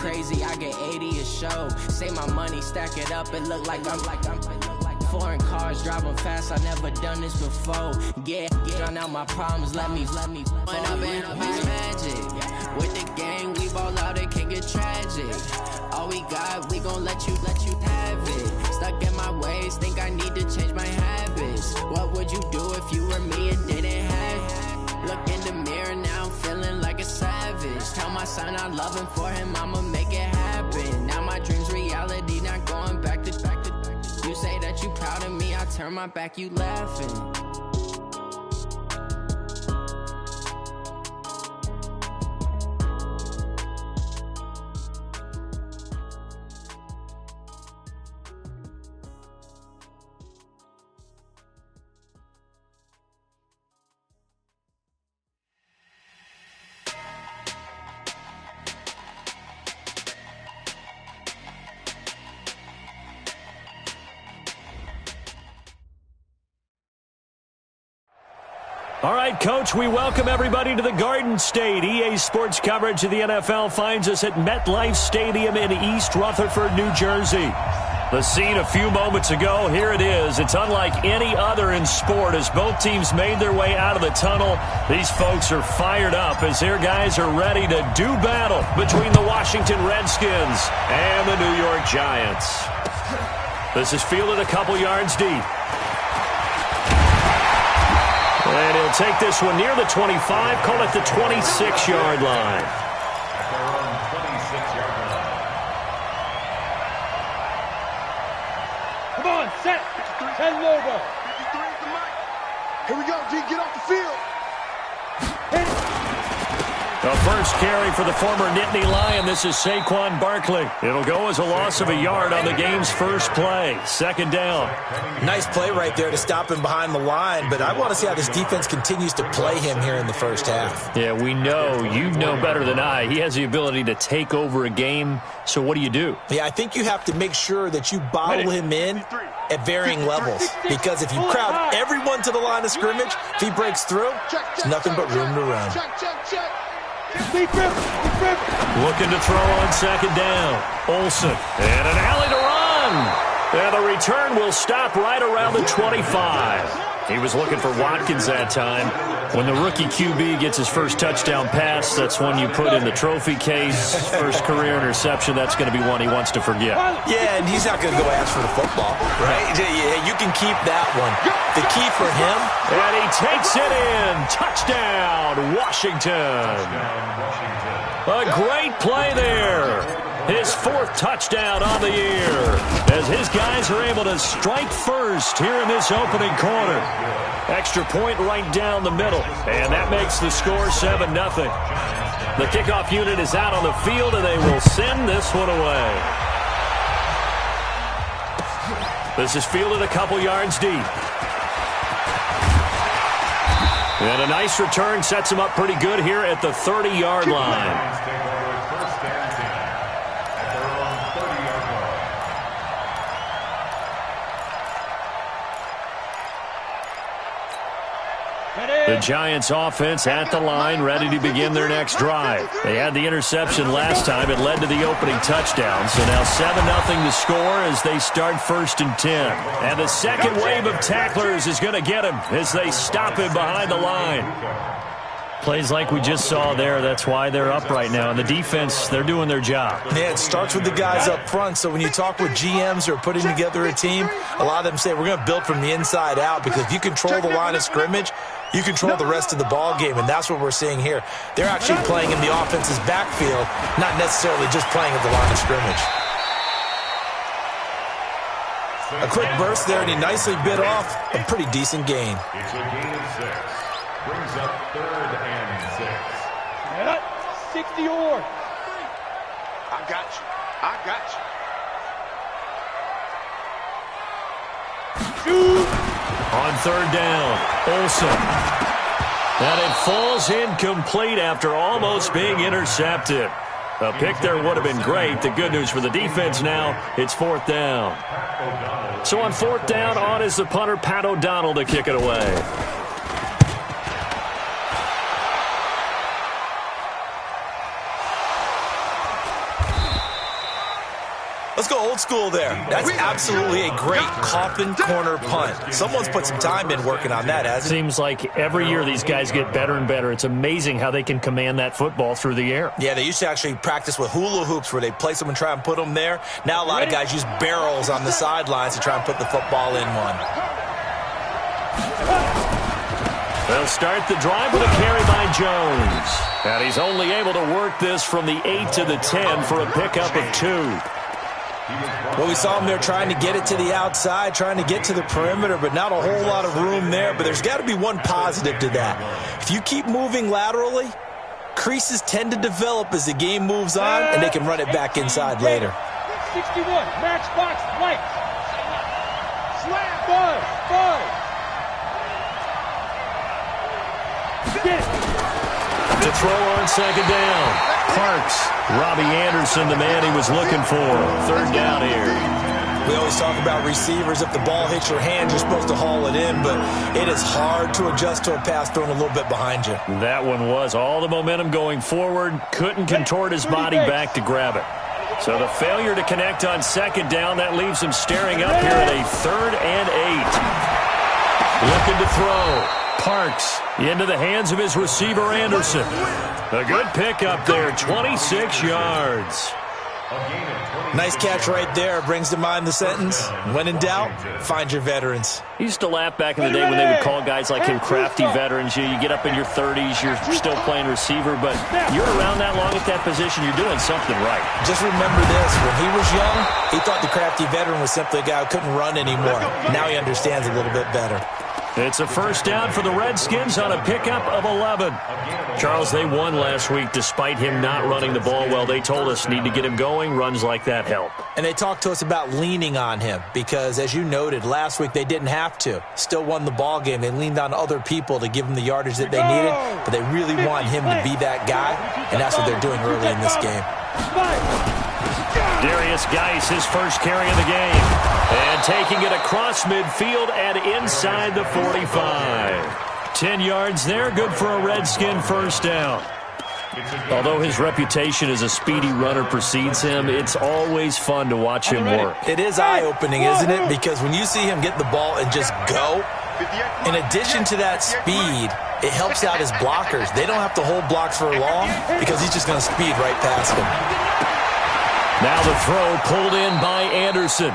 crazy, I get 80 a show. Say my money, stack it up, it look like I'm foreign cars, driving fast, I never done this before. Yeah, drown out my problems, let me when I've been magic. With the gang, we ball out, it can get tragic. All we got, we gon' let you have it. Stuck in my ways, think I need to change my habits. What would you do if you were me and didn't have it? Look in the mirror now, I'm feeling like a savage. Tell my son I love him, for him I'ma make it happen. Now my dream's reality, not going back to. You say that you proud of me, I turn my back, you laughing. All right, Coach, we welcome everybody to the Garden State. EA Sports coverage of the NFL finds us at MetLife Stadium in East Rutherford, New Jersey. The scene a few moments ago, here it is. It's unlike any other in sport as both teams made their way out of the tunnel. These folks are fired up as their guys are ready to do battle between the Washington Redskins and the New York Giants. This is fielded a couple yards deep. And he'll take this one near the 25, call it the 26-yard line. Come on, set. 10 logo. Here we go, G. Get off the field. Hit it. The first carry for the former Nittany Lion. This is Saquon Barkley. It'll go as a loss of a yard on the game's first play. Second down. Nice play right there to stop him behind the line, but I want to see how this defense continues to play him here in the first half. Yeah, we know. You know better than I. He has the ability to take over a game, so what do you do? Yeah, I think you have to make sure that you bottle him in at varying levels, because if you crowd everyone to the line of scrimmage, if he breaks through, there's nothing but room to run. Looking to throw on second down. Olsen. And an alley to run. And the return will stop right around the 25. He was looking for Watkins that time. When the rookie QB gets his first touchdown pass, that's one you put in the trophy case. First career interception, that's going to be one he wants to forget. Yeah, and he's not going to go ask for the football, right? Yeah, you can keep that one. The key for him. And he takes it in. Touchdown, Washington. A great play there. His fourth touchdown on the year as his guys are able to strike first here in this opening quarter. Extra point right down the middle, and that makes the score 7-0. The kickoff unit is out on the field, and they will send this one away. This is fielded a couple yards deep. And a nice return sets him up pretty good here at the 30-yard line. The Giants offense at the line, ready to begin their next drive. They had the interception last time. It led to the opening touchdown. So now 7-0 to score as they start 1st and 10. And the second wave of tacklers is going to get him as they stop him behind the line. Plays like we just saw there, that's why they're up right now. And the defense, they're doing their job. Yeah, it starts with the guys up front. So when you talk with GMs who are putting together a team, a lot of them say we're going to build from the inside out, because if you control the line of scrimmage, you control the rest of the ball game, and that's what we're seeing here. They're actually playing in the offense's backfield, not necessarily just playing at the line of scrimmage. A quick burst there, and he nicely bit off a pretty decent gain. It's a gain of 6. Brings up 3rd and 6. 60-yard. I got you. I got you. Shoot. On 3rd down, Olsen. And it falls incomplete after almost being intercepted. A pick there would have been great. The good news for the defense now, it's 4th down. So on 4th down, on is the punter, Pat O'Donnell, to kick it away. Let's go old school there. That's absolutely a great coffin corner punt. Someone's put some time in working on that, hasn't it? Seems like every year these guys get better and better. It's amazing how they can command that football through the air. Yeah, they used to actually practice with hula hoops where they place them and try and put them there. Now a lot of guys use barrels on the sidelines to try and put the football in one. They'll start the drive with a carry by Jones. And he's only able to work this from the 8 to the 10 for a pickup of 2. Well, we saw him there trying to get it to the outside, trying to get to the perimeter, but not a whole lot of room there. But there's got to be one positive to that. If you keep moving laterally, creases tend to develop as the game moves on, and they can run it back inside later. 61, matchbox, light. Slam, buzz. To throw on second down. Parks. Robbie Anderson, the man he was looking for. Third down here. We always talk about receivers. If the ball hits your hand, you're supposed to haul it in, but it is hard to adjust to a pass thrown a little bit behind you. That one was all the momentum going forward. Couldn't contort his body back to grab it. So the failure to connect on second down, that leaves him staring up here at a 3rd and 8. Looking to throw. Parks into the hands of his receiver, Anderson. A good pickup there, 26 yards. Nice catch right there. Brings to mind the sentence, when in doubt, find your veterans. He used to laugh back in the day when they would call guys like him crafty veterans. You get up in your 30s, you're still playing receiver, but you're around that long at that position, you're doing something right. Just remember this, when he was young, he thought the crafty veteran was simply a guy who couldn't run anymore. Now he understands a little bit better. It's a first down for the Redskins on a pickup of 11. Charles, they won last week despite him not running the ball well. They told us need to get him going. Runs like that help. And they talked to us about leaning on him because, as you noted, last week they didn't have to. Still won the ball game. They leaned on other people to give them the yardage that they needed, but they really want him to be that guy, and that's what they're doing early in this game. Darius Geis, his first carry of the game. And taking it across midfield and inside the 45. 10 yards there, good for a Redskin first down. Although his reputation as a speedy runner precedes him, it's always fun to watch him work. It is eye-opening, isn't it? Because when you see him get the ball and just go, in addition to that speed, it helps out his blockers. They don't have to hold blocks for long because he's just going to speed right past them. Now the throw pulled in by Anderson.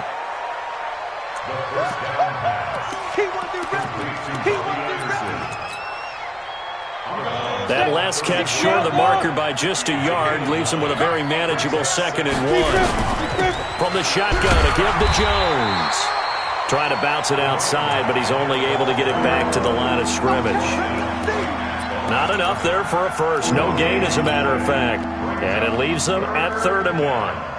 That last catch short of the marker by just a yard leaves him with a very manageable 2nd and 1. From the shotgun, a give to Jones. Trying to bounce it outside, but he's only able to get it back to the line of scrimmage. Not enough there for a first. No gain, as a matter of fact. And it leaves them at 3rd and 1.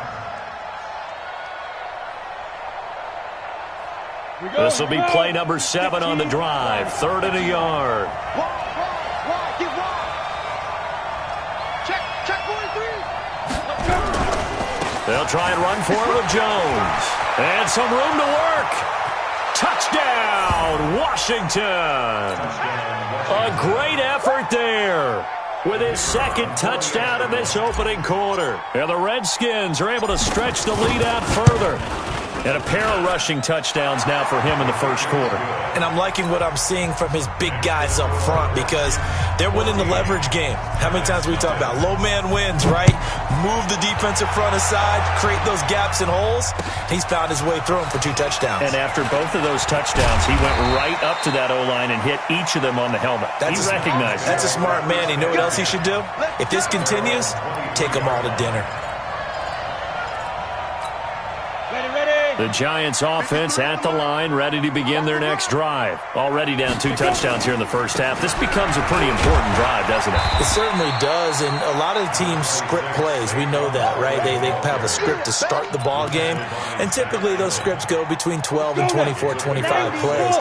This will be play number 7 on the drive. 3rd and a yard. They'll try and run for it with Jones. And some room to work. Touchdown, Washington. A great effort there with his 2nd touchdown in this opening quarter. And the Redskins are able to stretch the lead out further. And a pair of rushing touchdowns now for him in the first quarter. And I'm liking what I'm seeing from his big guys up front because they're winning the leverage game. How many times we talk about low man wins, right? Move the defensive front aside, create those gaps and holes. He's found his way through them for 2 touchdowns. And after both of those touchdowns, he went right up to that O-line and hit each of them on the helmet. He recognized it. That's a smart man. You know what else he should do? If this continues, take them all to dinner. The Giants offense at the line, ready to begin their next drive. Already down 2 touchdowns here in the first half. This becomes a pretty important drive, doesn't it? It certainly does, and a lot of the teams script plays. We know that, right? They have a script to start the ball game, and typically those scripts go between 12 and 24, 25 plays.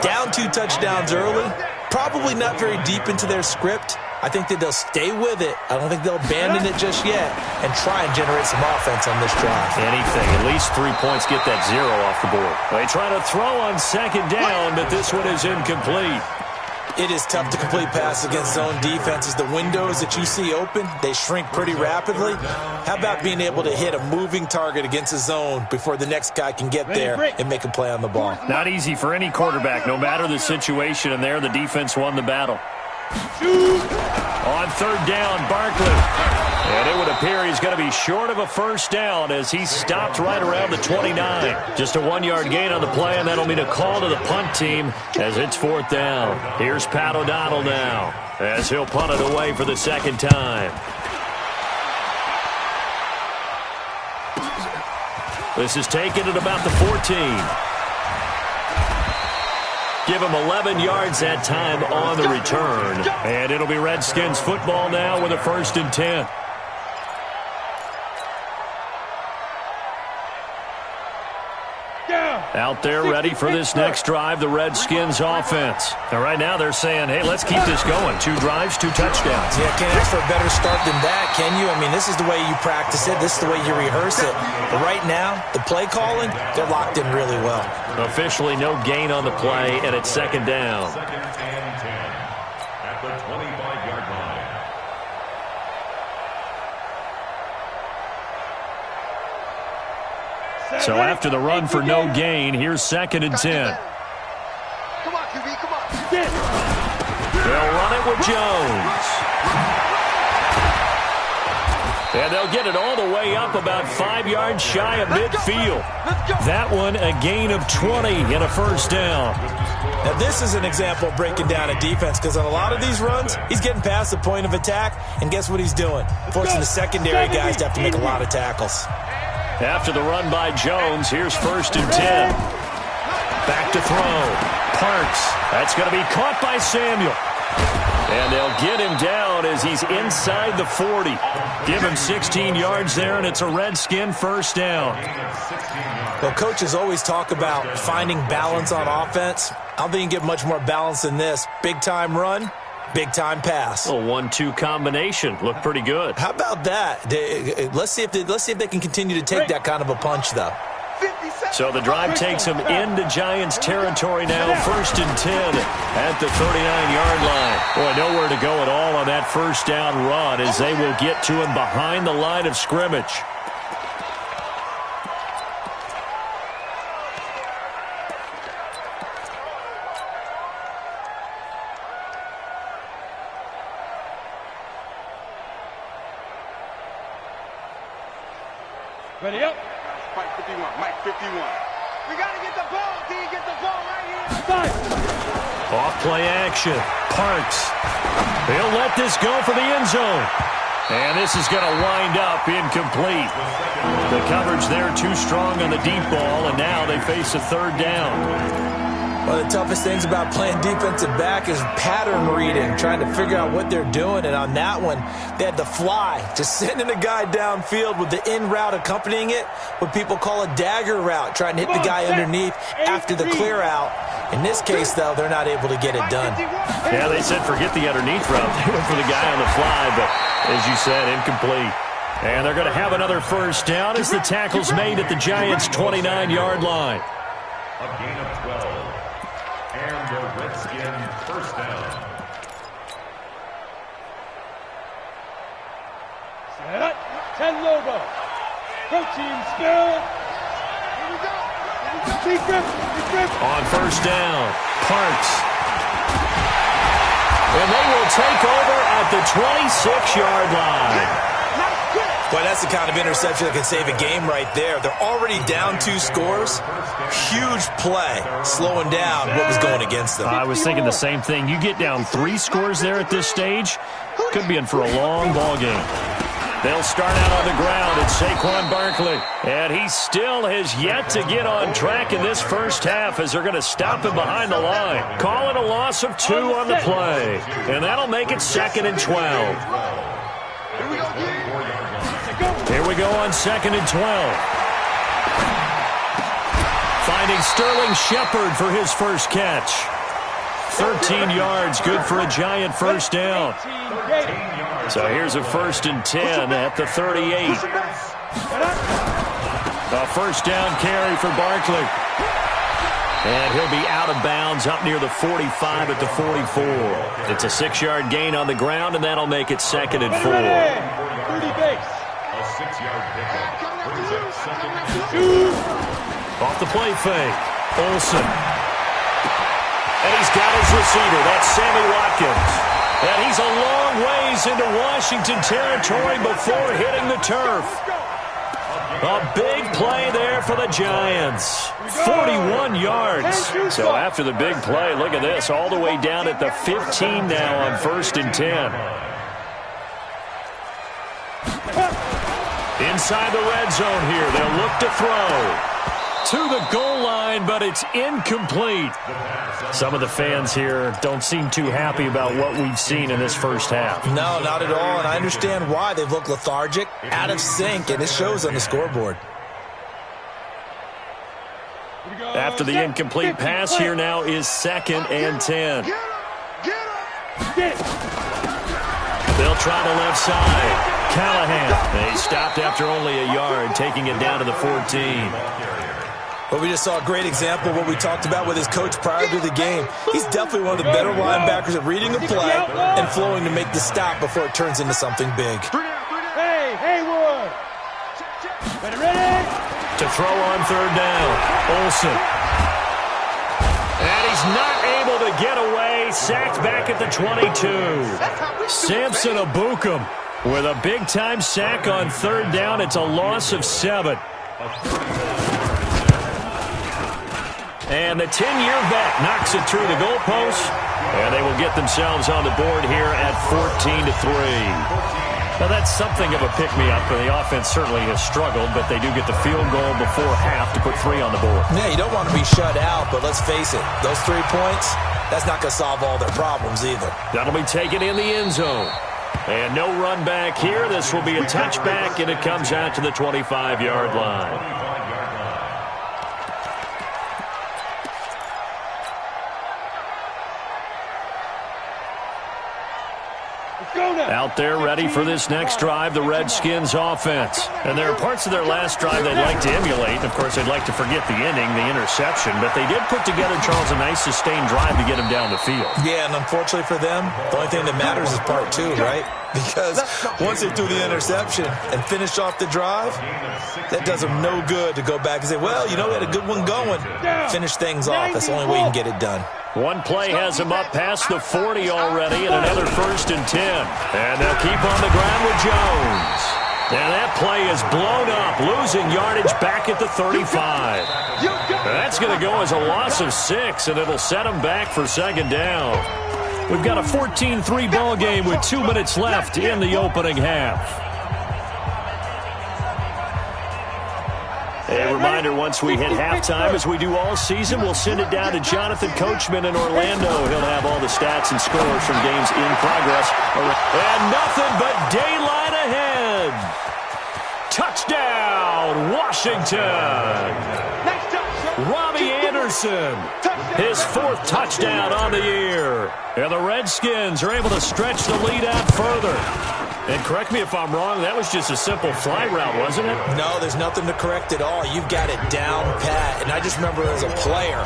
Down 2 touchdowns early, probably not very deep into their script. I think that they'll stay with it. I don't think they'll abandon it just yet and try and generate some offense on this drive. Anything. At least 3 points, get that 0 off the board. They try to throw on second down, but this one is incomplete. It is tough to complete passes against zone defenses. The windows that you see open, they shrink pretty rapidly. How about being able to hit a moving target against a zone before the next guy can get there and make a play on the ball? Not easy for any quarterback, no matter the situation, and there the defense won the battle. On third down, Barkley. And it would appear he's going to be short of a first down as he stopped right around the 29. Just a 1-yard gain on the play, and that'll mean a call to the punt team as it's fourth down. Here's Pat O'Donnell now as he'll punt it away for the second time. This is taken at about the 14. Give him 11 yards that time on the return. And it'll be Redskins football now with a 1st and 10. Out there ready for this next drive, the Redskins offense. And right now they're saying, hey, let's keep this going. 2 drives, 2 touchdowns. Yeah, can't ask for a better start than that, can you? I mean, this is the way you practice it. This is the way you rehearse it. But right now, the play calling, they're locked in really well. Officially no gain on the play, and it's 2nd down. 2nd and 10 at the 25-yard line. So after the run for no gain, here's 2nd and 10. Come on, QB, come on. They'll run it with Jones. And they'll get it all the way up about 5 yards shy of midfield. That one a gain of 20 and a first down. Now this is an example of breaking down a defense because on a lot of these runs, he's getting past the point of attack, and guess what he's doing? Forcing the secondary guys to have to make a lot of tackles. After the run by Jones, here's 1st and 10. Back to throw. Parks. That's going to be caught by Samuel. And they'll get him down as he's inside the 40. Give him 16 yards there, and it's a Redskin first down. Well, coaches always talk about finding balance on offense. I don't think you can get much more balance than this. Big-time run, big-time pass. A 1-2 combination. Looked pretty good. How about that? Let's see if they can continue to take that kind of a punch, though. So the drive takes him into Giants territory now. 1st and 10 at the 39-yard line. Boy, nowhere to go at all on that first down run as they will get to him behind the line of scrimmage. Ready up. Mike 51, Mike 51. We got to get the ball. Can you get the ball right here? Off play action. Parks. He'll let this go for the end zone. And this is going to wind up incomplete. The coverage there too strong on the deep ball, and now they face a 3rd down. One of the toughest things about playing defensive back is pattern reading, trying to figure out what they're doing. And on that one, they had to fly, just sending a guy downfield with the in route accompanying it, what people call a dagger route, trying to hit the guy underneath after the clear out. In this case, though, they're not able to get it done. Yeah, they said forget the underneath route. They went for the guy on the fly, but as you said, incomplete. And they're going to have another first down as the tackle's made at the Giants' 29-yard line. A gain of 12. And the Redskin first down. Set up. 10 logo. Protein spill. Here we go. Keep grip. On first down, Parks. And they will take over at the 26-yard line. Boy, that's the kind of interception that can save a game right there. They're already down 2 scores. Huge play, slowing down what was going against them. I was thinking the same thing. You get down 3 scores there at this stage, could be in for a long ball game. They'll start out on the ground at Saquon Barkley. And he still has yet to get on track in this first half as they're going to stop him behind the line. Call it a loss of 2 on the play. And that'll make it 2nd and 12. Here we go on 2nd and 12. Finding Sterling Shepard for his first catch. 13 yards, good for a Giant first down. So here's a 1st and 10 at the 38. A first down carry for Barkley. And he'll be out of bounds up near the 45 at the 44. It's a 6-yard gain on the ground, and that'll make it 2nd and 4. A 6-yard pickup brings up 2nd and 2. Off the play fake. Olsen. And he's got his receiver. That's Sammy Watkins. And he's a long ways into Washington territory before hitting the turf. A big play there for the Giants. 41 yards. So after the big play, look at this. All the way down at the 15 now on 1st and 10. Inside the red zone here. They'll look to throw. To the goal line, but it's incomplete. Some of the fans here don't seem too happy about what we've seen in this first half. No, not at all, and I understand why. They've looked lethargic, out of sync, and it shows on the scoreboard. After the incomplete pass, here now is 2nd and 10. They'll try the left side. Callahan. He stopped after only a yard, taking it down to the 14. Well, we just saw a great example of what we talked about with his coach prior to the game. He's definitely one of the better linebackers at reading the play and flowing to make the stop before it turns into something big. Hey, Haywood! Ready? To throw on 3rd down. Olsen. And he's not able to get away. Sacked back at the 22. Samson Abukum with a big-time sack on 3rd down. It's a loss of 7. And the 10-year vet knocks it through the goalpost. And they will get themselves on the board here at 14-3. Now, that's something of a pick-me-up. The offense certainly has struggled, but they do get the field goal before half to put 3 on the board. Yeah, you don't want to be shut out, but let's face it, those 3 points, that's not going to solve all their problems either. That'll be taken in the end zone. And no run back here. This will be a touchback, and it comes out to the 25-yard line. Out there ready for this next drive, the Redskins offense. And there are parts of their last drive they'd like to emulate. Of course, they'd like to forget the ending, the interception. But they did put together, Charles, a nice sustained drive to get them down the field. Yeah, and unfortunately for them, the only thing that matters is part 2, right? Because once they threw the interception and finished off the drive, that does them no good to go back and say, well, you know, we had a good one going. Finish things off. That's the only way you can get it done. One play has him up past the 40 already, and another 1st and 10. And they'll keep on the ground with Jones. And that play is blown up, losing yardage back at the 35. That's going to go as a loss of 6, and it'll set them back for 2nd down. We've got a 14-3 ball game with 2 minutes left in the opening half. A reminder, once we hit halftime, as we do all season, we'll send it down to Jonathan Coachman in Orlando. He'll have all the stats and scores from games in progress. And nothing but daylight ahead. Touchdown, Washington. Robbie Anderson, his 4th touchdown on the year. And the Redskins are able to stretch the lead out further. And correct me if I'm wrong, that was just a simple fly route, wasn't it? No, there's nothing to correct at all. You've got it down pat. And I just remember as a player,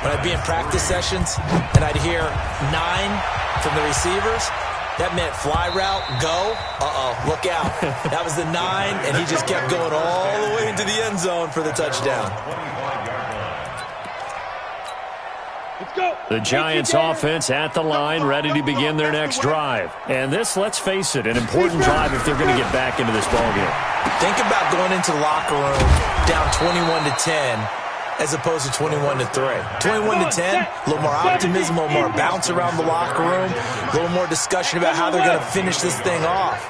when I'd be in practice sessions and I'd hear 9 from the receivers, that meant fly route, go, look out. That was the 9, and he just kept going all the way into the end zone for the touchdown. The Giants offense at the line, ready to begin their next drive. And this, let's face it, an important drive if they're going to get back into this ballgame. Think about going into the locker room down 21-10 as opposed to 21-3. 21-10, a little more optimism, a little more bounce around the locker room, a little more discussion about how they're going to finish this thing off.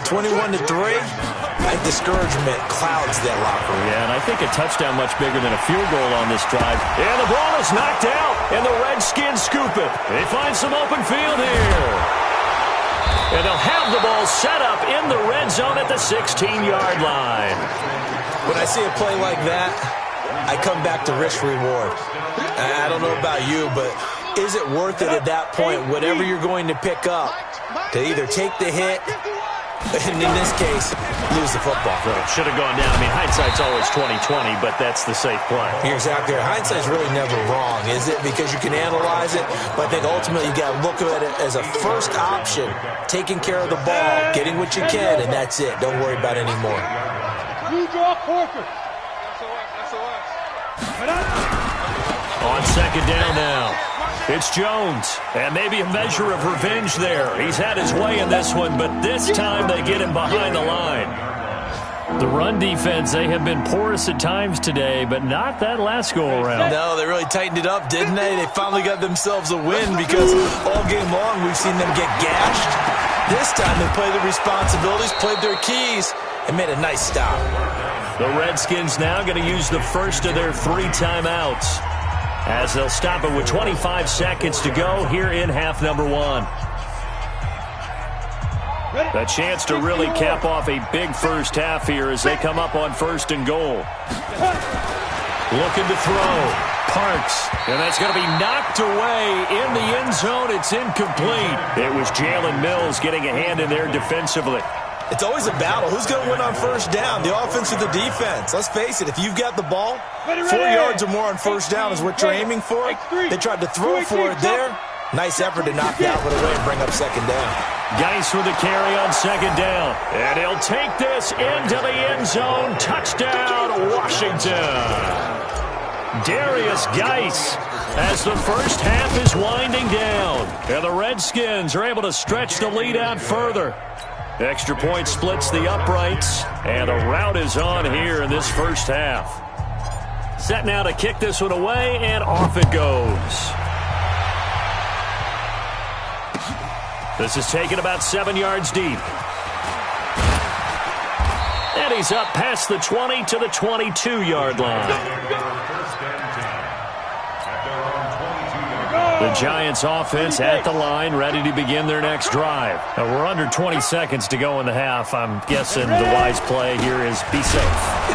21-3, I think discouragement clouds that locker room. Yeah, and I think a touchdown much bigger than a field goal on this drive. And the ball is knocked out, and the Redskins scoop it. They find some open field here. And they'll have the ball set up in the red zone at the 16-yard line. When I see a play like that, I come back to risk-reward. I don't know about you, but is it worth it at that point, whatever you're going to pick up, to either take the hit And in this case, lose the football. Right. Should have gone down. I mean, hindsight's always 20/20, but that's the safe play. You're exactly right. Hindsight's really never wrong, is it? Because you can analyze it, but I think ultimately you got to look at it as a first option, taking care of the ball, getting what you can, and that's it. Don't worry about it anymore. You draw Corker. On second down now, it's Jones, and maybe a measure of revenge there. He's had his way in this one, but this time they get him behind the line. The run defense, they have been porous at times today, but not that last go-around. No, they really tightened it up, didn't they? They finally got themselves a win because all game long we've seen them get gashed. This time they played their responsibilities, played their keys, and made a nice stop. The Redskins now going to use the first of their 3 timeouts, as they'll stop it with 25 seconds to go here in half number 1. A chance to really cap off a big first half here as they come up on 1st and goal. Looking to throw. Parks. And that's going to be knocked away in the end zone. It's incomplete. It was Jalen Mills getting a hand in there defensively. It's always a battle. Who's going to win on 1st down? The offense or the defense? Let's face it, if you've got the ball, 4 yards or more on 1st down is what you're aiming for. They tried to throw for it there. Nice effort to knock that one away and bring up 2nd down. Geis with the carry on 2nd down. And he'll take this into the end zone. Touchdown, Washington. Darius Geis as the first half is winding down. And the Redskins are able to stretch the lead out further. Extra point splits the uprights, and a rout is on here in this first half. Set now to kick this one away, and off it goes. This is taken about 7 yards deep. And he's up past the 20 to the 22-yard line. The Giants offense at the line, ready to begin their next drive. Now, we're under 20 seconds to go in the half. I'm guessing the wise play here is be safe.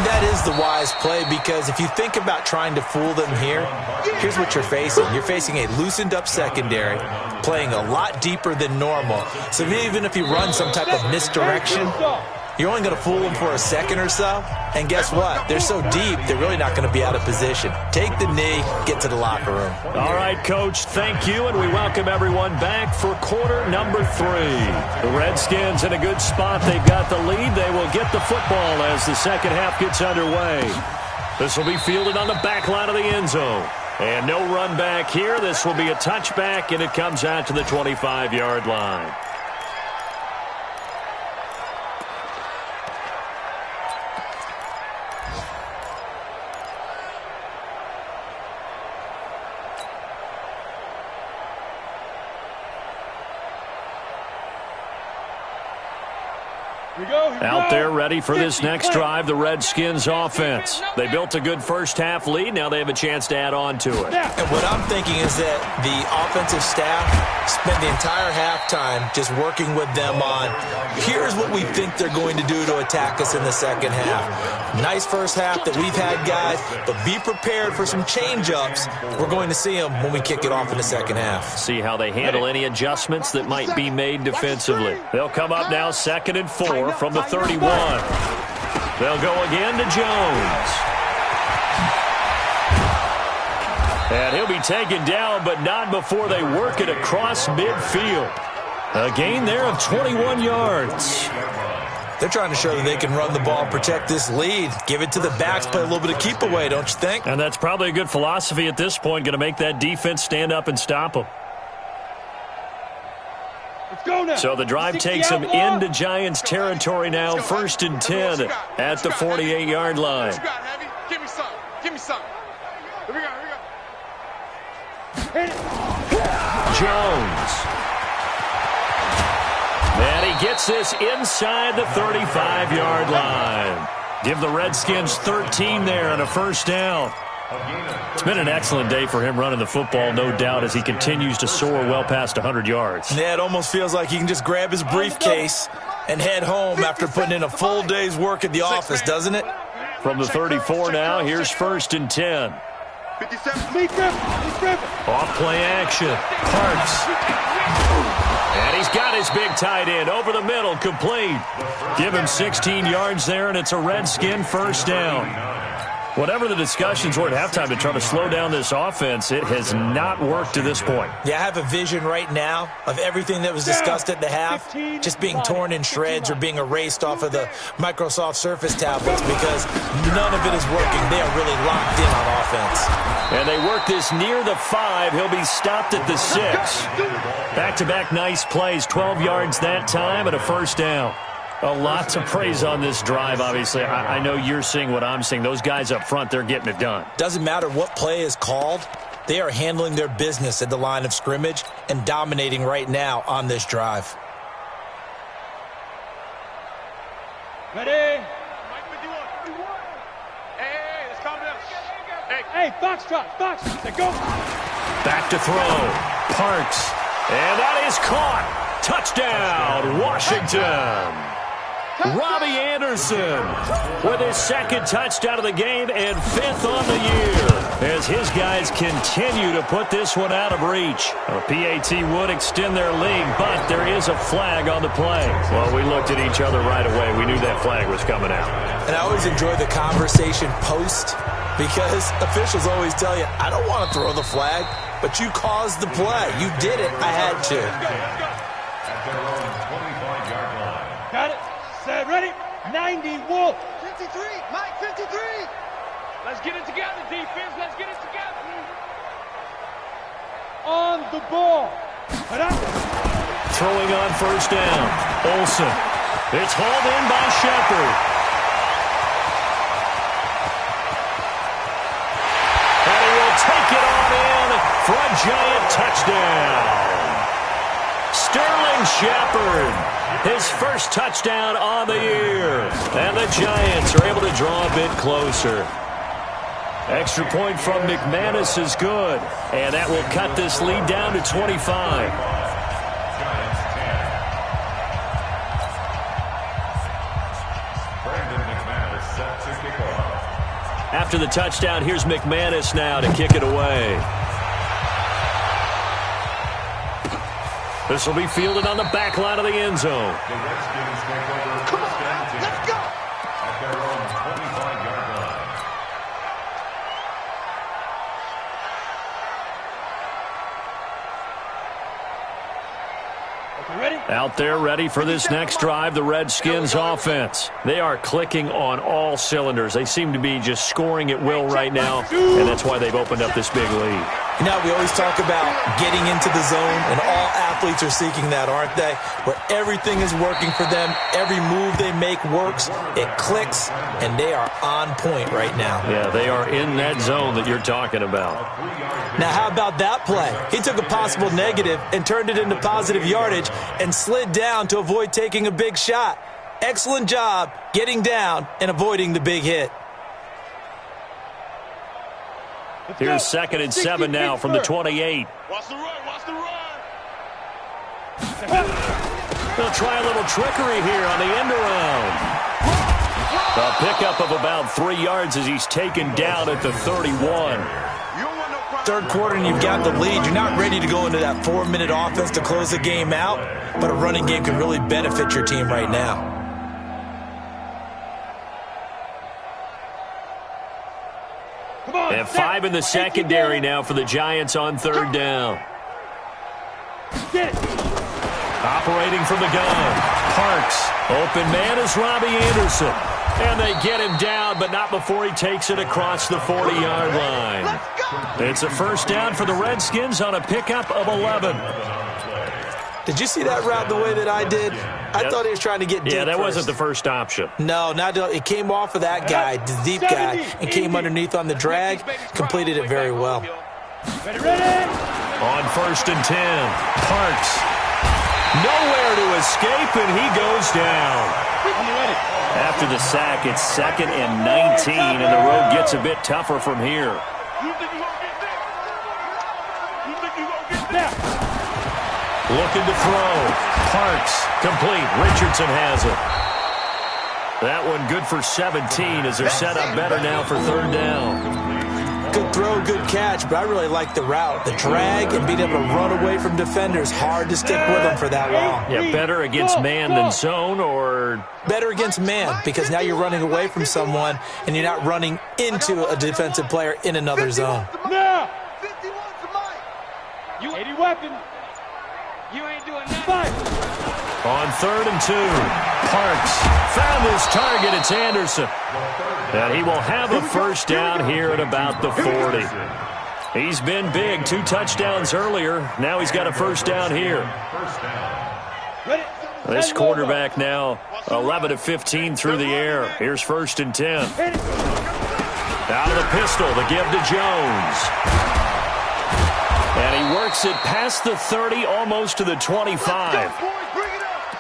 That is the wise play, because if you think about trying to fool them here, here's what you're facing. You're facing a loosened up secondary, playing a lot deeper than normal. So even if you run some type of misdirection, you're only going to fool them for a second or so. And guess what? They're so deep, they're really not going to be out of position. Take the knee, get to the locker room. All right, Coach, thank you, and we welcome everyone back for quarter number 3. The Redskins in a good spot. They've got the lead. They will get the football as the second half gets underway. This will be fielded on the back line of the end zone. And no run back here. This will be a touchback, and it comes out to the 25-yard line. Out there ready for this next drive, the Redskins offense. They built a good first half lead. Now they have a chance to add on to it. And what I'm thinking is that the offensive staff spent the entire halftime just working with them on, here's what we think they're going to do to attack us in the second half. Nice first half that we've had, guys, but be prepared for some change-ups. We're going to see them when we kick it off in the second half. See how they handle any adjustments that might be made defensively. They'll come up now 2nd and 4 from the 31. They'll go again to Jones. And he'll be taken down, but not before they work it across midfield. A gain there of 21 yards. They're trying to show that they can run the ball, protect this lead, give it to the backs, play a little bit of keep away, don't you think? And that's probably a good philosophy at this point, going to make that defense stand up and stop them. So the drive takes them into Giants territory now, 1st and 10 at the 48-yard line. Give me some. Give me some. Here we go. Jones. And he gets this inside the 35-yard line. Give the Redskins 13 there on a 1st down. It's been an excellent day for him running the football, no doubt, as he continues to soar well past 100 yards. Yeah, it almost feels like he can just grab his briefcase and head home after putting in a full day's work at the office, doesn't it? From the 34 now, here's 1st and 10. Off play action. Parks. And he's got his big tight end over the middle, complete. Give him 16 yards there, and it's a Redskin first down. Whatever the discussions were at halftime to try to slow down this offense, it has not worked to this point. Yeah, I have a vision right now of everything that was discussed at the half just being torn in shreds or being erased off of the Microsoft Surface tablets because none of it is working. They are really locked in on offense. And they work this near the 5. He'll be stopped at the 6. Back-to-back nice plays, 12 yards that time and a first down. A lot to praise on this drive, obviously. I know you're seeing what I'm seeing. Those guys up front, they're getting it done. Doesn't matter what play is called. They are handling their business at the line of scrimmage and dominating right now on this drive. Ready? Hey, let's calm down. Hey, foxtrot, let's go. Back to throw. Parks. And that is caught. Touchdown, Washington. Robbie Anderson with his second touchdown of the game and 5th on the year as his guys continue to put this one out of reach. A PAT would extend their lead, but there is a flag on the play. Well, we looked at each other right away. We knew that flag was coming out. And I always enjoy the conversation post because officials always tell you, I don't want to throw the flag, but you caused the play. You did it. I had to. At their own 25-yard line. Got it. Set, ready? 90, Wolf. 53, Mike, 53. Let's get it together, defense. Let's get it together. On the ball. Throwing on first down. Olsen. It's hauled in by Shepard. And he will take it on in for a giant touchdown. Sterling Shepard. His first touchdown on the year. And the Giants are able to draw a bit closer. Extra point from McManus is good. And that will cut this lead down to 25. After the touchdown, here's McManus now to kick it away. This will be fielded on the back line of the end zone. The Redskins take over. Come on, now, let's go. At their own 25-yard line. Ready? Out there ready for this next drive, the Redskins offense. They are clicking on all cylinders. They seem to be just scoring at will right now, and that's why they've opened up this big lead. You know, we always talk about getting into the zone, and all athletes are seeking that, aren't they? Where everything is working for them, every move they make works, it clicks, and they are on point right now. Yeah, they are in that zone that you're talking about. Now, how about that play? He took a possible negative and turned it into positive yardage and slid down to avoid taking a big shot. Excellent job getting down and avoiding the big hit. Here's 2nd and 7 now from the 28. Watch the run, watch the run. They'll try a little trickery here on the end around. A pickup of about 3 yards as he's taken down at the 31. Third quarter and you've got the lead. You're not ready to go into that 4-minute offense to close the game out, but a running game can really benefit your team right now. And 5 in the secondary now for the Giants on 3rd down. Operating from the gun. Parks. Open man is Robbie Anderson. And they get him down, but not before he takes it across the 40-yard line. It's a first down for the Redskins on a pickup of 11. Did you see that route the way that I did? I thought he was trying to get deep. Yeah, that first. wasn't the first option. No, it came off of that guy, the deep guy, and came underneath on the drag, completed it very well. Ready? On 1st and 10, Parks. Nowhere to escape, and he goes down. After the sack, it's 2nd and 19, and the road gets a bit tougher from here. Looking to throw. Parks, complete. Richardson has it. That one good for 17 as they're set up better now for 3rd down. Good throw, good catch, but I really like the route. The drag and being able to run away from defenders, hard to stick with them for that long. Yeah, better against man than zone, or? Better against man, because now you're running away from someone and you're not running into a defensive player in another zone. Now! 51's the mic! You 80 weapon! You ain't doing nothing! On 3rd and 2, Parks found his target. It's Anderson. And he will have a first down here at about the 40. He's been big. 2 touchdowns earlier. Now he's got a first down here. This quarterback now 11 of 15 through the air. Here's 1st and 10. Out of the pistol, the give to Jones. And he works it past the 30, almost to the 25.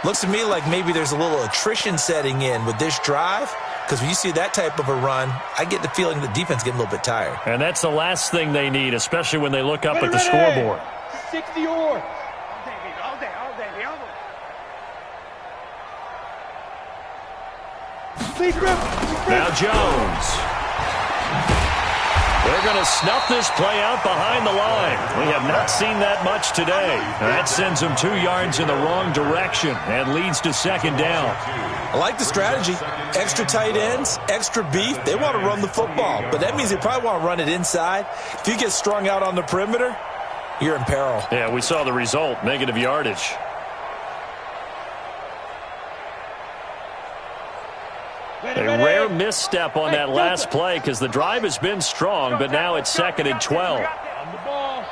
Looks to me like maybe there's a little attrition setting in with this drive, because when you see that type of a run, I get the feeling the defense getting a little bit tired. And that's the last thing they need, especially when they look up at the scoreboard. 60 or. Now Jones. They're going to snuff this play out behind the line. We have not seen that much today. That sends them 2 yards in the wrong direction and leads to 2nd down. I like the strategy. Extra tight ends, extra beef. They want to run the football, but that means they probably want to run it inside. If you get strung out on the perimeter, you're in peril. Yeah, we saw the result, negative yardage. A rare misstep on that last play because the drive has been strong, but now it's 2nd and 12. On the ball.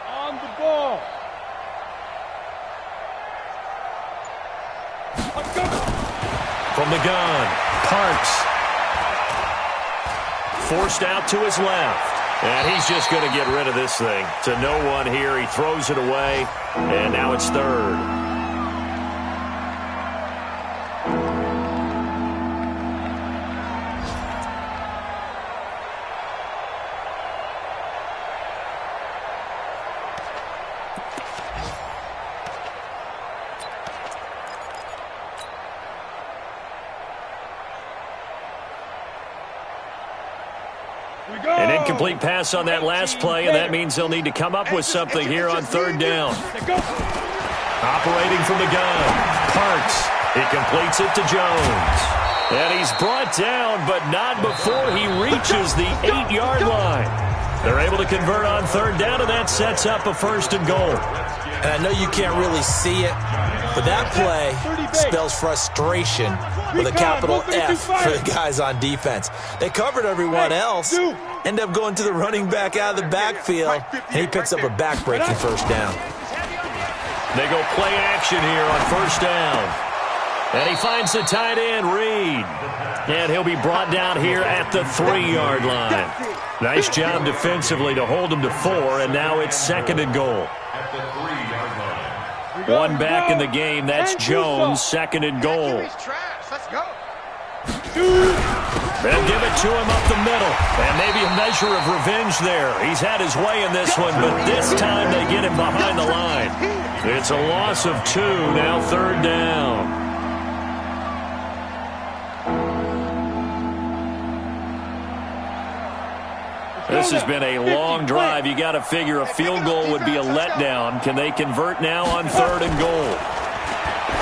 On the ball. From the gun, Parks. Forced out to his left. And he's just going to get rid of this thing. To no one here. He throws it away, and now it's 3rd. An incomplete pass on that last play, and that means they'll need to come up with something here on 3rd down. Operating from the gun, Parks. He completes it to Jones. And he's brought down, but not before he reaches the 8-yard line. They're able to convert on 3rd down, and that sets up a 1st and goal. And I know you can't really see it, but that play spells frustration with a capital F for the guys on defense. They covered everyone else, end up going to the running back out of the backfield, and he picks up a back-breaking 1st down. They go play action here on 1st down. And he finds the tight end, Reed. And he'll be brought down here at the 3-yard line. Nice job defensively to hold him to 4, and now it's 2nd and goal. One back in the game. That's Jones, 2nd and goal. They'll give it to him up the middle. And maybe a measure of revenge there. He's had his way in this one, but this time they get him behind the line. It's a loss of 2, now 3rd down. This has been a long drive. You got to figure a field goal would be a letdown. Can they convert now on 3rd and goal?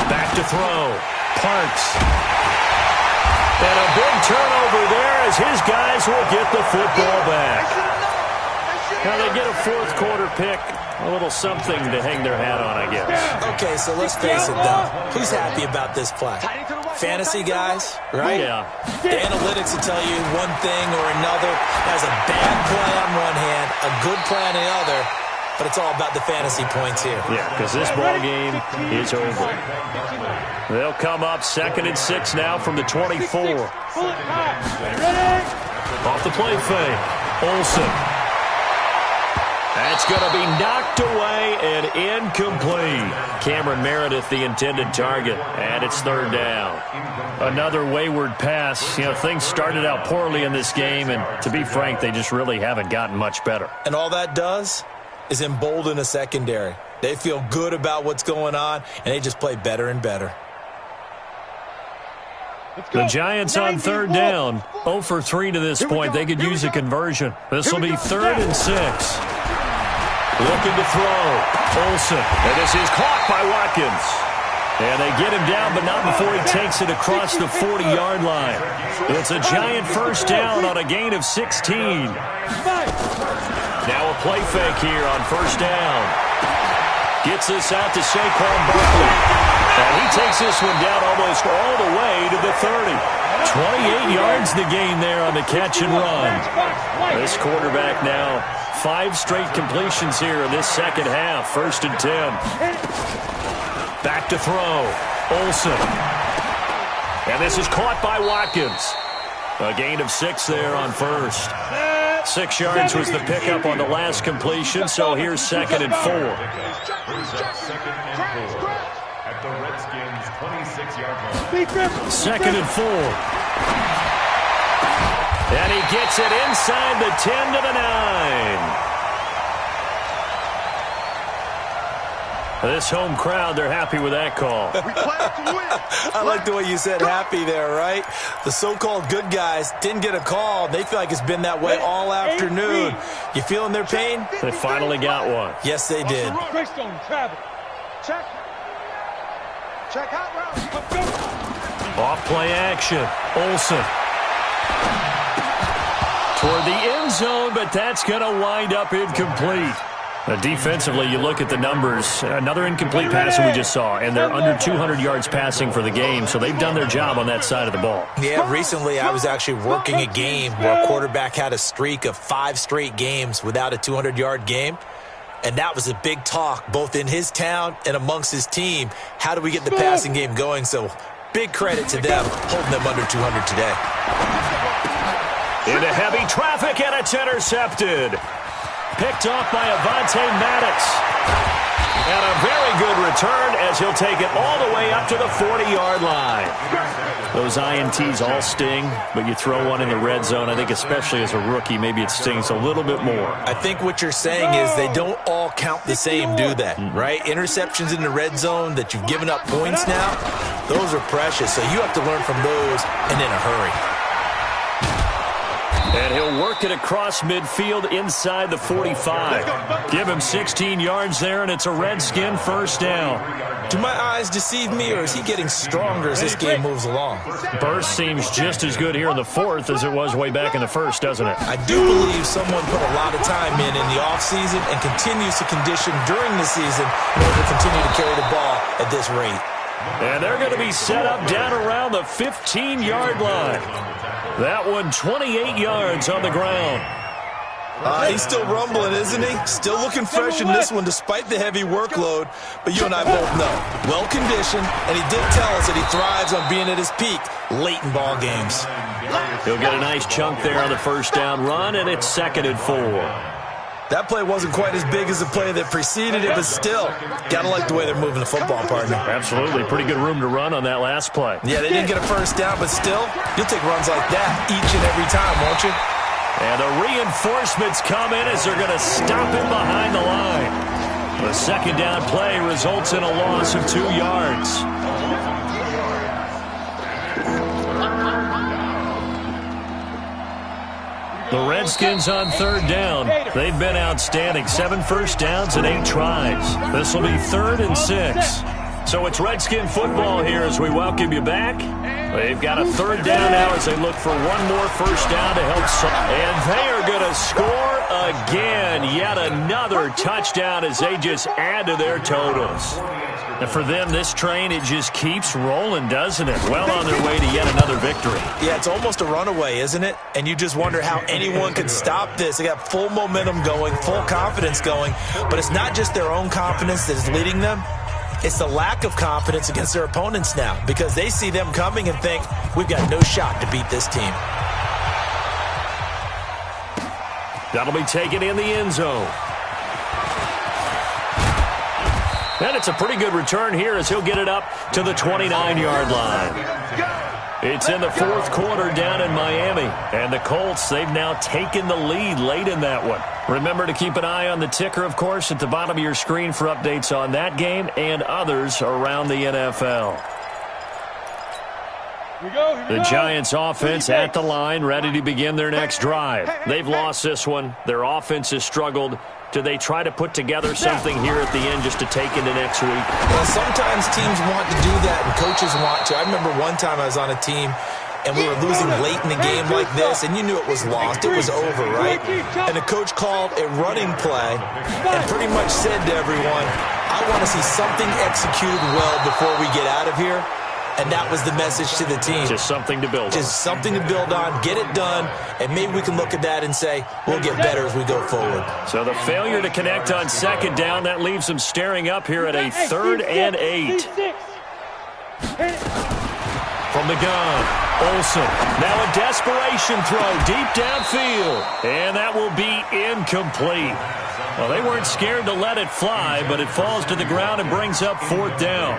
Back to throw. Parks. And a big turnover there as his guys will get the football back. Now they get a 4th quarter pick. A little something to hang their hat on, I guess. Okay, so let's face it, though. Who's happy about this play? Fantasy guys, right? Yeah. The analytics will tell you one thing or another. Has a bad play on one hand, a good play on the other, but it's all about the fantasy points here. Yeah, because this ball game is over. They'll come up 2nd and 6 now from the 24. Off the play fake. Olsen. That's going to be knocked away and incomplete. Cameron Meredith, the intended target, and it's 3rd down. Another wayward pass. You know, things started out poorly in this game, and to be frank, they just really haven't gotten much better. And all that does is embolden a secondary. They feel good about what's going on, and they just play better and better. The Giants on third down. 0 for 3 to this point. They could use a conversion. This will be 3rd and 6. Looking to throw. Olsen. And this is caught by Watkins. And they get him down, but not before he takes it across the 40-yard line. It's a Giant first down on a gain of 16. Now a play fake here on first down. Gets this out to Saquon Barkley. And he takes this one down almost all the way to the 30. 28 yards the gain there on the catch and run. This quarterback now 5 straight completions here in this second half. 1st and 10. Back to throw. Olsen. And this is caught by Watkins. A gain of 6 there on first. 6 yards was the pickup on the last completion, so here's 2nd and 4. At the Redskins' 26-yard line. 2nd and 4. And he gets it inside the 10 to the 9. This home crowd, they're happy with that call. I like the way you said happy there, right? The so-called good guys didn't get a call. They feel like it's been that way all afternoon. You feeling their pain? They finally got one. Yes, they did. Check. Check out route. Off play action. Olsen. Toward the end zone, but that's going to wind up incomplete. Defensively, you look at the numbers. Another incomplete pass that we just saw, and they're under 200 yards passing for the game, so they've done their job on that side of the ball. Yeah, recently I was actually working a game where a quarterback had a streak of 5 straight games without a 200-yard game, and that was a big talk both in his town and amongst his team. How do we get the passing game going? So big credit to them holding them under 200 today. Into heavy traffic, and it's intercepted. Picked off by Avonte Maddox. And a very good return as he'll take it all the way up to the 40-yard line. Those INTs all sting, but you throw one in the red zone, I think especially as a rookie, maybe it stings a little bit more. I think what you're saying is they don't all count the same, do they? Right? Interceptions in the red zone that you've given up points now, those are precious. So you have to learn from those and in a hurry. And he'll work it across midfield inside the 45. Give him 16 yards there, and it's a Redskin first down. Do my eyes deceive me, or is he getting stronger as this game moves along? Burst seems just as good here in the 4th as it was way back in the 1st, doesn't it? I do believe someone put a lot of time in the offseason and continues to condition during the season in order to continue to carry the ball at this rate. And they're going to be set up down around the 15-yard line. That one 28 yards on the ground. He's still rumbling, isn't he? Still looking fresh in this one despite the heavy workload. But you and I both know, well-conditioned, and he did tell us that he thrives on being at his peak late in ball games. He'll get a nice chunk there on the first down run, and it's 2nd and 4. That play wasn't quite as big as the play that preceded it, but still, gotta like the way they're moving the football, partner. Absolutely. Pretty good room to run on that last play. Yeah, they didn't get a first down, but still, you'll take runs like that each and every time, won't you? And the reinforcements come in as they're going to stop him behind the line. The second down play results in a loss of 2 yards. The Redskins on third down. They've been outstanding. 7 first downs and 8 tries. This will be 3rd and 6. So it's Redskin football here as we welcome you back. They've got a 3rd down now as they look for one more first down to help. And they are going to score again. Yet another touchdown as they just add to their totals. And for them, this train, it just keeps rolling, doesn't it? Well on their way to yet another victory. Yeah, it's almost a runaway, isn't it? And you just wonder how anyone can stop this. They got full momentum going, full confidence going. But it's not just their own confidence that is leading them. It's the lack of confidence against their opponents now because they see them coming and think, we've got no shot to beat this team. That'll be taken in the end zone. And it's a pretty good return here as he'll get it up to the 29-yard line. It's in the 4th quarter down in Miami. And the Colts, they've now taken the lead late in that one. Remember to keep an eye on the ticker, of course, at the bottom of your screen for updates on that game and others around the NFL. The Giants offense at the line, ready to begin their next drive. They've lost this one. Their offense has struggled. Do they try to put together something here at the end just to take into next week? Well, sometimes teams want to do that and coaches want to. I remember one time I was on a team and we were losing late in the game like this, and you knew it was lost. It was over, right? And the coach called a running play and pretty much said to everyone, I want to see something executed well before we get out of here. And that was the message to the team. Just something to build on. Just something to build on, get it done, and maybe we can look at that and say, we'll get better as we go forward. So the failure to connect on second down, that leaves them staring up here at a 3rd and 8. From the gun, Olsen. Now a desperation throw deep downfield. And that will be incomplete. Well, they weren't scared to let it fly, but it falls to the ground and brings up 4th down.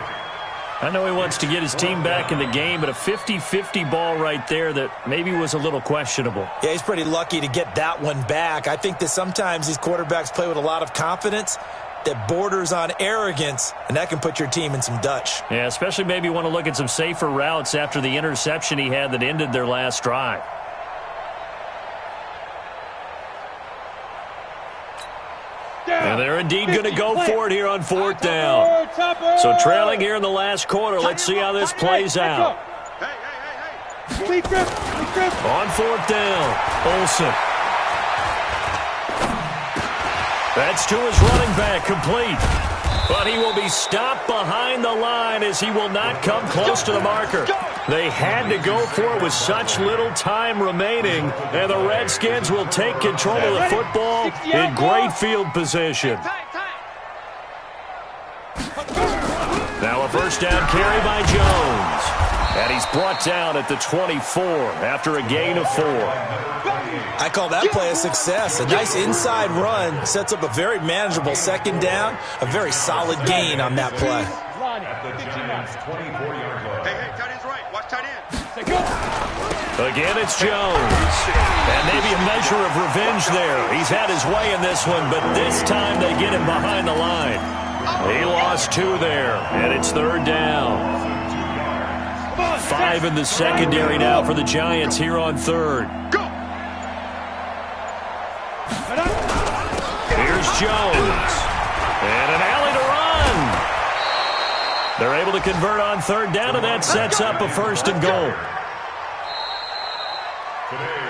I know he wants to get his team back in the game, but a 50-50 ball right there that maybe was a little questionable. Yeah, he's pretty lucky to get that one back. I think that sometimes these quarterbacks play with a lot of confidence that borders on arrogance, and that can put your team in some Dutch. Yeah, especially maybe want to look at some safer routes after the interception he had that ended their last drive. And they're indeed going to go for it here on 4th down. So trailing here in the last quarter. Let's see how this plays out. On 4th down, Olsen. That's to his running back, complete. But he will be stopped behind the line as he will not come close to the marker. They had to go for it with such little time remaining, and the Redskins will take control of the football in great field position. Now a 1st down carry by Jones. And he's brought down at the 24 after a gain of 4. I call that play a success. A nice inside run sets up a very manageable 2nd down. A very solid gain on that play. Again, it's Jones. And maybe a measure of revenge there. He's had his way in this one, but this time they get him behind the line. He lost 2 there, and it's 3rd down. 5 in the secondary now for the Giants here on 3rd. Here's Jones. And an alley to run. They're able to convert on 3rd down, and that sets up a 1st and goal. Today